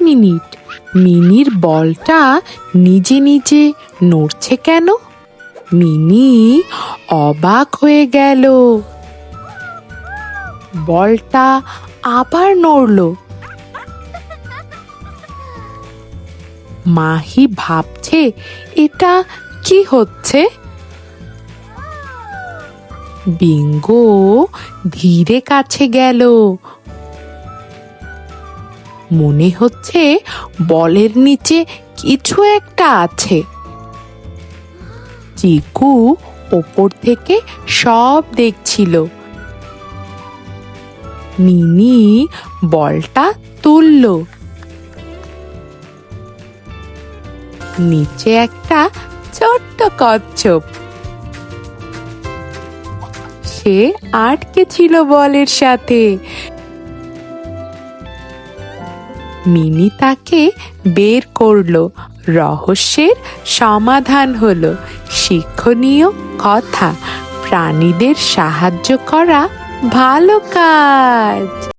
Minute, মিনির বলটা নিজে নিজে নড়ছে কেন? মিনি অবাক হয়ে গেল। বলটা আবার নড়ল। মাহি ভাবছে এটা কি হচ্ছে। বিঙ্গো ধীরে কাছে গেল। মনে হচ্ছে বলের নিচে কিছু একটা আছে। চিকু ওপর থেকে সব দেখছিল। মিনি বলটা তুলল। নিচে একটা ছোট্ট কচ্ছপ। সে আটকে ছিল বলের সাথে। মিনি তাকে বের করলো। রহস্যের সমাধান হলো। শিক্ষণীয় কথা, প্রাণীদের সাহায্য করা ভালো কাজ।